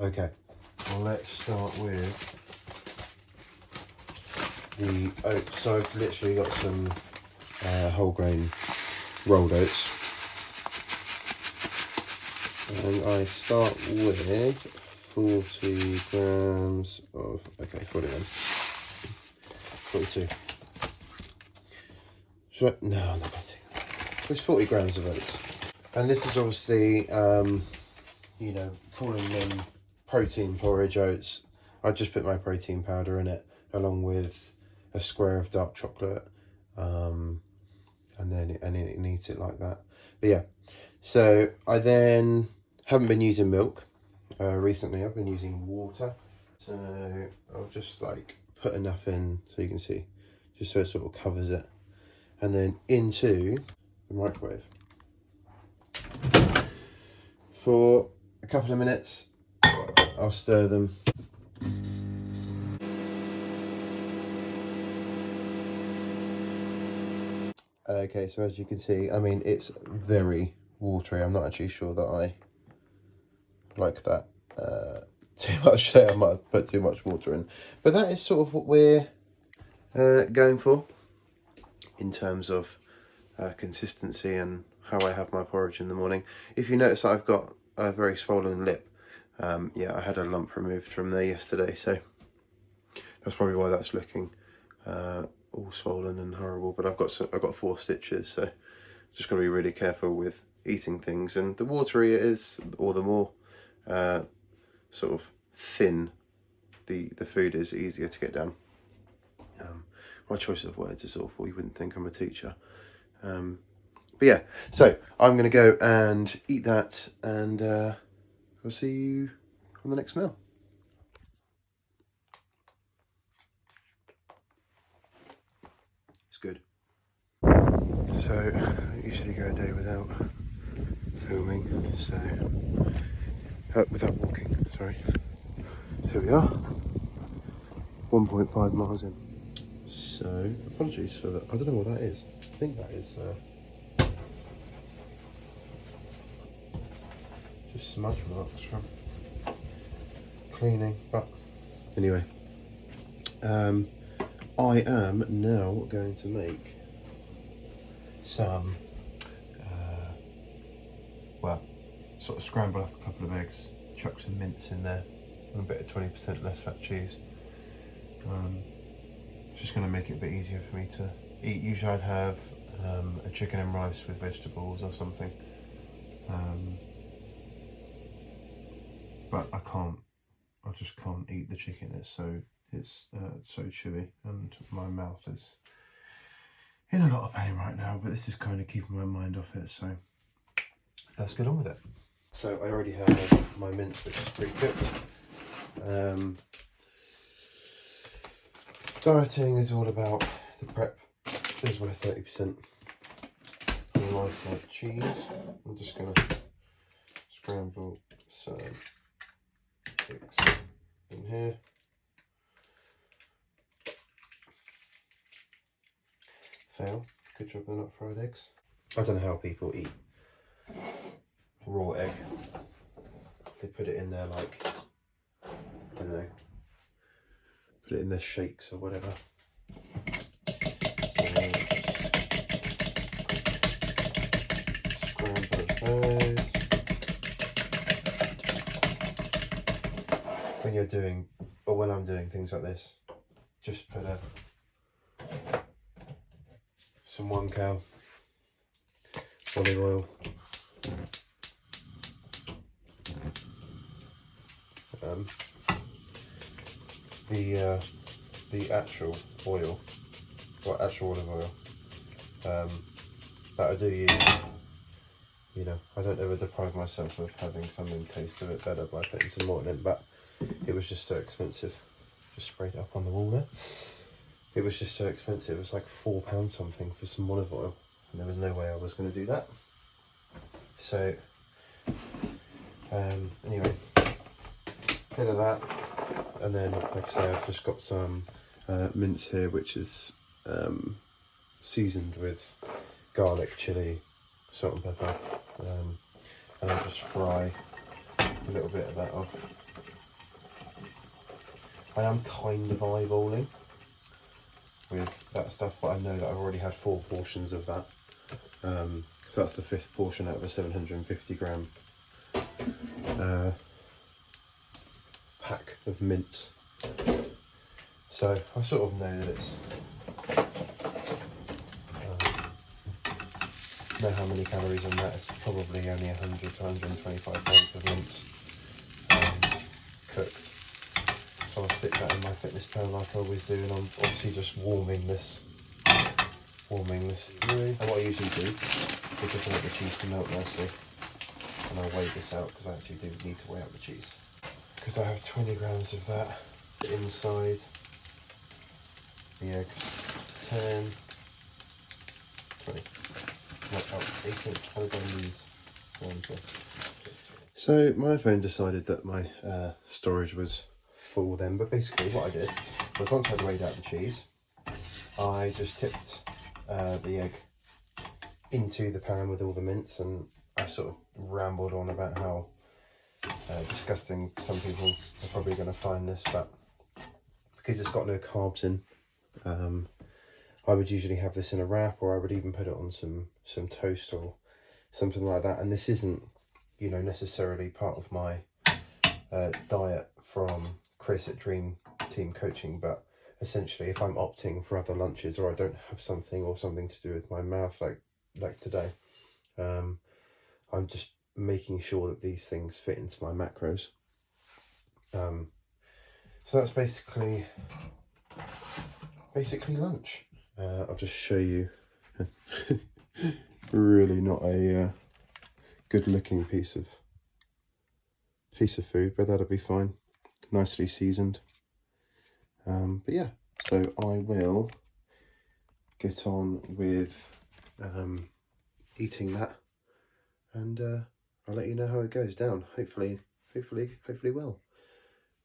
Okay, well let's start with the oats. So I've literally got some whole grain rolled oats, and I start with 40 grams of, okay, 41, 42. Should I, no, I'm not going to take that. There's 40 grams of oats, and this is obviously you know, calling them protein porridge oats. I just put my protein powder in it along with a square of dark chocolate, and then it eats it like that. But yeah, so I then haven't been using milk recently. I've been using water, so I'll just like put enough in so you can see, just so it sort of covers it, and then into the microwave for a couple of minutes. I'll stir them. Okay, so as you can see, I mean, it's very watery. I'm not actually sure that I like that too much there. I might have put too much water in. But that is sort of what we're going for in terms of consistency and how I have my porridge in the morning. If you notice that I've got a very swollen lip, yeah, I had a lump removed from there yesterday, so that's probably why that's looking all swollen and horrible. But I've got 4 stitches, so just got to be really careful with eating things. And the waterier it is, or the more sort of thin the food is, easier to get down. My choice of words is awful. You wouldn't think I'm a teacher. But yeah, so I'm going to go and eat that, and I'll see you on the next meal. It's good. So I usually go a day without filming, so without walking, sorry. So here we are, 1.5 miles in. So apologies for that. I don't know what that is. I think that is just smudge marks from cleaning. But anyway, I am now going to make some well, sort of scramble up a couple of eggs, chuck some mince in there, and a bit of 20% less fat cheese. Just going to make it a bit easier for me to eat. Usually I'd have a chicken and rice with vegetables or something, but I can't. I just can't eat the chicken. It's so chewy, and my mouth is in a lot of pain right now. But this is kind of keeping my mind off it, so let's get on with it. So I already have my mince, which is pre-cooked. Dieting is all about the prep. There's my 30% lighter cheese. I'm just going to scramble some eggs in here. Fail. Good job they're not fried eggs. I don't know how people eat raw egg. They put it in there like, I don't know, put it in their shakes or whatever. So scramble those. When you're doing, or when I'm doing things like this, just put some 1 cow olive oil, the actual oil, or actual olive oil, that I do use. You know, I don't ever deprive myself of having something taste a bit better by putting some more in, but it was just so expensive. Just sprayed it up on the wall there. It was just so expensive. It was like £4 something for some olive oil, and there was no way I was going to do that. So anyway, bit of that, and then like I say, I've just got some mince here, which is seasoned with garlic, chilli, salt and pepper, and I'll just fry a little bit of that off. I am kind of eyeballing with that stuff, but I know that I've already had 4 portions of that. So that's the 5th portion out of a 750 gram pack of mints. So I sort of know that it's know how many calories in that. It's probably only 100 to 125 grams of mince cooked. So I'll stick that in my fitness pan like I always do, and I'm obviously just warming this through. And what I usually do is just let the cheese to melt nicely, and I'll weigh this out because I actually do need to weigh out the cheese. Because I have 20 grams of that inside the egg. 10, 20. Oh, 18. How did I use one? So my phone decided that my storage was full then, but basically what I did was once I'd weighed out the cheese, I just tipped the egg into the pan with all the mince, and I sort of rambled on about how disgusting some people are probably going to find this, but because it's got no carbs in, I would usually have this in a wrap, or I would even put it on some toast or something like that. And this isn't, you know, necessarily part of my diet from Chris at Dream Team Coaching, but essentially if I'm opting for other lunches, or I don't have something to do with my mouth like today, I'm just making sure that these things fit into my macros. So that's basically lunch. I'll just show you. Really not a good looking piece of food, but that'll be fine. Nicely seasoned. But yeah, so I will get on with eating that, and I'll let you know how it goes down. Hopefully well.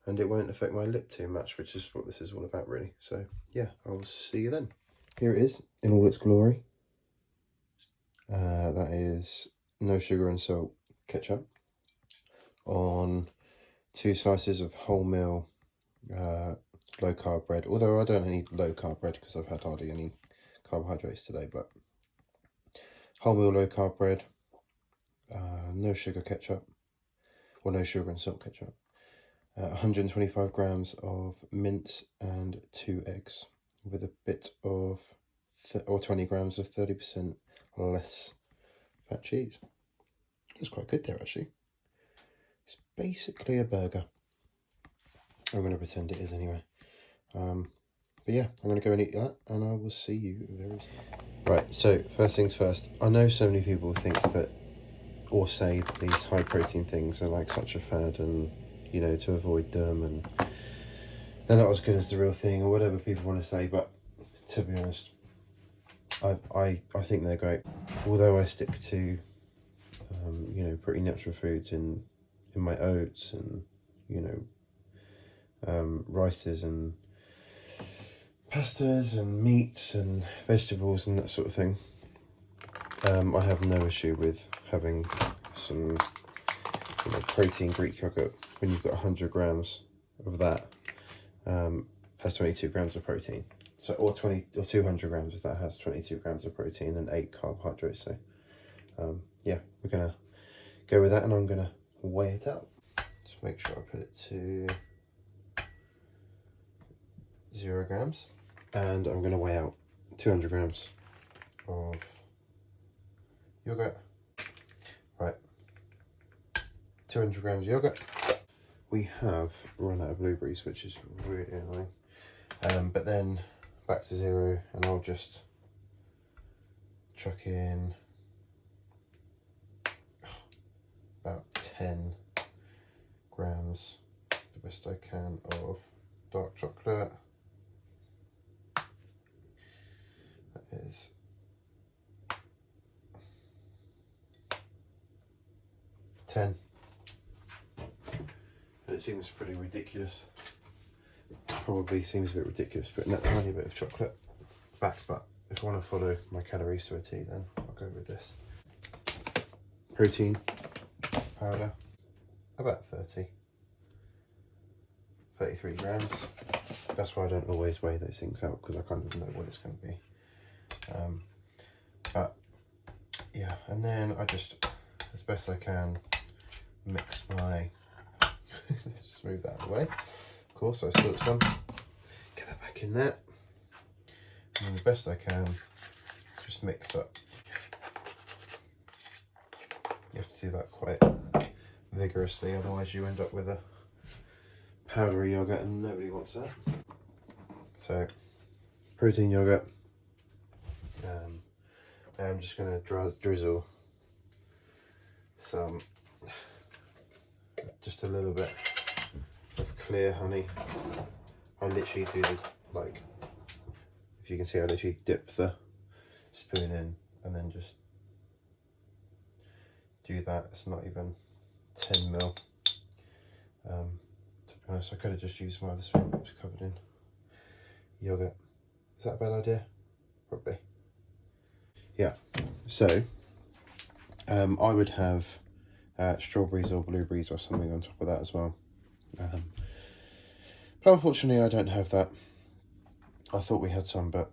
And it won't affect my lip too much, which is what this is all about really. So yeah, I'll see you then. Here it is in all its glory. That is no sugar and salt ketchup on 2 slices of wholemeal low carb bread. Although I don't need low carb bread because I've had hardly any carbohydrates today, but wholemeal low carb bread, no sugar ketchup, or no sugar and salt ketchup. 125 grams of mince and 2 eggs with a bit of or 20 grams of 30% less fat cheese. It's quite good there actually. It's basically a burger. I'm going to pretend it is anyway. But yeah, I'm going to go and eat that, and I will see you very soon. Right, so first things first. I know so many people think that, or say that these high protein things are like such a fad, and you know, to avoid them, and they're not as good as the real thing, or whatever people want to say. But to be honest, I think they're great. Although I stick to you know, pretty natural foods in my oats, and you know, rices and pastas and meats and vegetables and that sort of thing. I have no issue with having some, you know, protein Greek yogurt when you've got 100 grams of that. Has 22 grams of protein. So, or 200 grams of that has 22 grams of protein and 8 carbohydrates. So, yeah, we're gonna go with that, and I'm gonna weigh it out. Just make sure I put it to 0 grams, and I'm gonna weigh out 200 grams of yogurt. Right, 200 grams of yogurt. We have run out of blueberries, which is really annoying. But then back to 0, and I'll just chuck in about 10 grams, the best I can, of dark chocolate. That is 10. And it seems pretty ridiculous. Probably seems a bit ridiculous putting that tiny bit of chocolate back, but if I want to follow my calories to a T, then I'll go with this. Protein powder, about 30. 33 grams. That's why I don't always weigh those things out, because I kind of know what it's going to be. But yeah, and then I just, as best I can, mix my, let's just move that out of the way. Of course, I spilled some. Get that back in there. And then the best I can, just mix up. You have to do that quite vigorously, otherwise you end up with a powdery yogurt, and nobody wants that. So, protein yogurt. I'm just going to drizzle some, just a little bit of clear honey. I literally do the, like, if you can see, I literally dip the spoon in and then just do that. It's not even 10 mil. To be honest, I could have just used my other spoon, but it was covered in yogurt. Is that a bad idea? Probably. Yeah, so I would have strawberries or blueberries or something on top of that as well. But unfortunately I don't have that. I thought we had some, but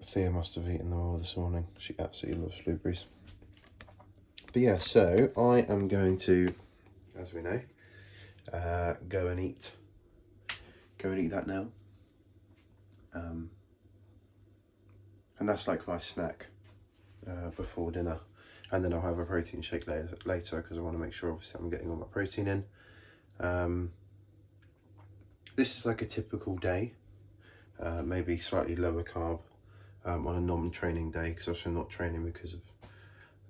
Thea must have eaten them all this morning. She absolutely loves blueberries. But yeah, so I am going to, as we know, go and eat that now. And that's like my snack before dinner, and then I'll have a protein shake later because I want to make sure obviously I'm getting all my protein in. This is like a typical day, maybe slightly lower carb on a non-training day, because obviously I'm not training because of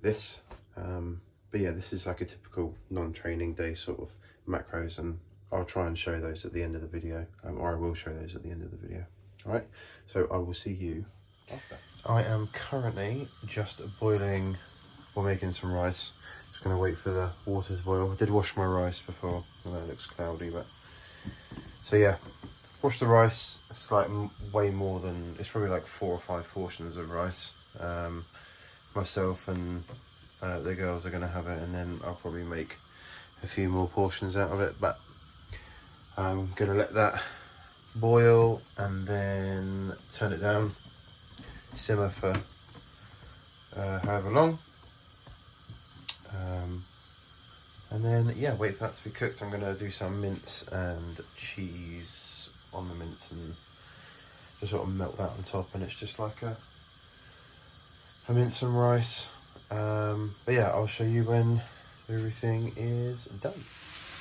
this. But yeah, this is like a typical non-training day sort of macros, and I'll try and show those at the end of the video, or I will show those at the end of the video. All right, so I will see you after. I am currently just boiling, or making some rice. Just going to wait for the water to boil. I did wash my rice before. I know it looks cloudy, but so yeah, wash the rice. It's like way more than, it's probably like 4 or 5 portions of rice. Myself and the girls are going to have it, and then I'll probably make a few more portions out of it, but I'm going to let that boil and then turn it down, simmer for however long, and then yeah, wait for that to be cooked. I'm going to do some mince and cheese on the mince and just sort of melt that on top, and it's just like a mince and rice. But yeah, I'll show you when everything is done.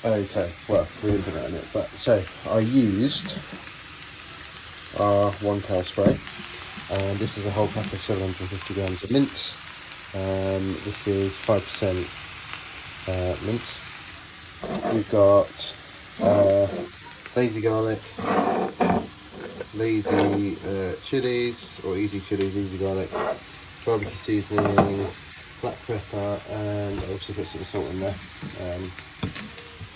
Okay, well, we're going to put that in it, but so I used our 1 cow spray, and this is a whole pack of 750 grams of mince. This is 5% mince. We've got lazy garlic, lazy chilies, or easy chilies, easy garlic, barbecue seasoning, black pepper, and I also put some salt in there.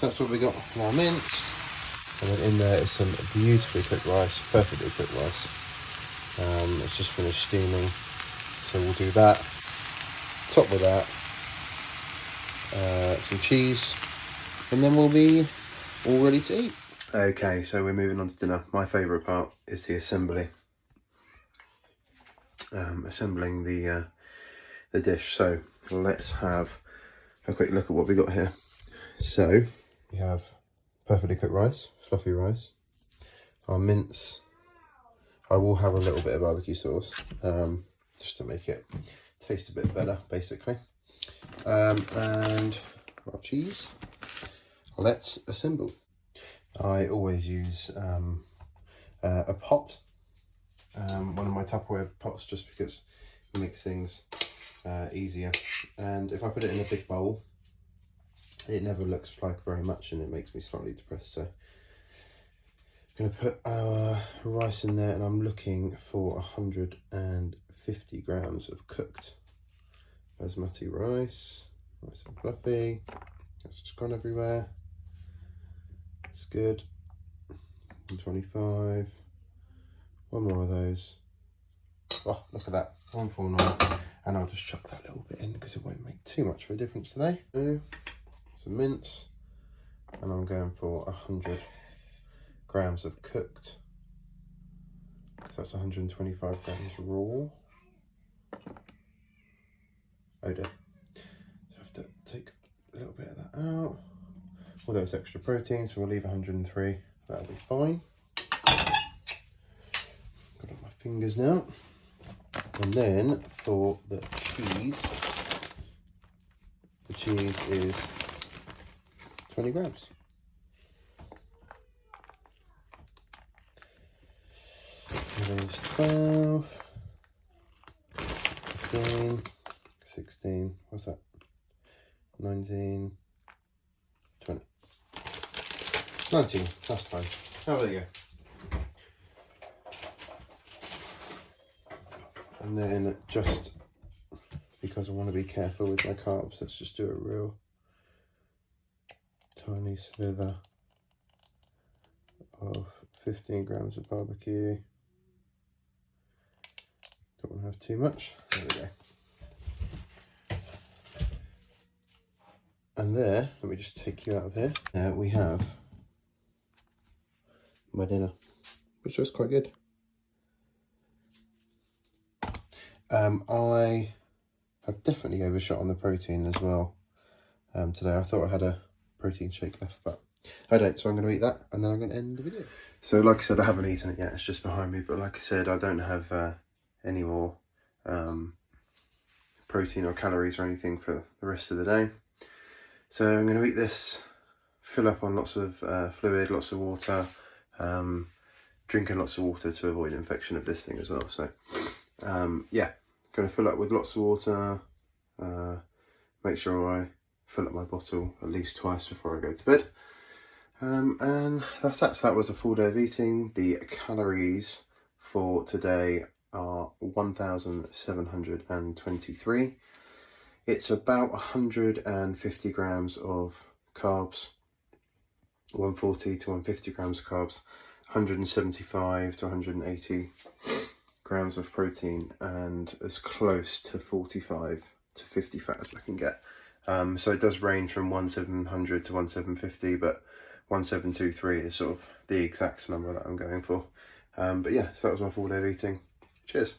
That's what we got for our mince. And then in there is some beautifully cooked rice, perfectly cooked rice. It's just finished steaming, so we'll do that. Top with that, some cheese, and then we'll be all ready to eat. Okay, so we're moving on to dinner. My favourite part is the assembly. Assembling the dish. So let's have a quick look at what we got here. So we have perfectly cooked rice, fluffy rice. Our mince, I will have a little bit of barbecue sauce, just to make it taste a bit better, basically. And our cheese. Let's assemble. I always use a pot, one of my Tupperware pots, just because it makes things easier. And if I put it in a big bowl, it never looks like very much, and it makes me slightly depressed. So I'm going to put our rice in there, and I'm looking for 150 grams of cooked basmati rice. Nice and fluffy. That's just gone everywhere. It's good. 125. One more of those. Oh, look at that. 149. And I'll just chuck that little bit in because it won't make too much of a difference today. Some mince. And I'm going for 100 grams of cooked. So that's 125 grams raw. Oh dear. So I have to take a little bit of that out. Although it's extra protein, so we'll leave 103. That'll be fine. Got on my fingers now. And then for the cheese is 20 grams. That is 12, 15, 16, what's that? 19, 20. 19, that's fine. Oh, there you go. And then just because I want to be careful with my carbs, let's just do a real tiny slither of 15 grams of barbecue. Don't want to have too much. There we go. And there, let me just take you out of here. There we have my dinner, which was quite good. I have definitely overshot on the protein as well today. I thought I had a protein shake left, but I don't, so I'm going to eat that and then I'm going to end the video. So like I said, I haven't eaten it yet, it's just behind me, but like I said, I don't have any more protein or calories or anything for the rest of the day. So I'm going to eat this, fill up on lots of fluid, lots of water, drinking lots of water to avoid infection of this thing as well. So yeah, going to fill up with lots of water, make sure I fill up my bottle at least twice before I go to bed. And that's that. So that was a full day of eating. The calories for today are 1,723. It's about 150 grams of carbs, 140 to 150 grams of carbs, 175 to 180 grams of protein, and as close to 45 to 50 fat as I can get. So it does range from 1,700 to 1,750, but 1,723 is sort of the exact number that I'm going for. But yeah, so that was my full day of eating. Cheers.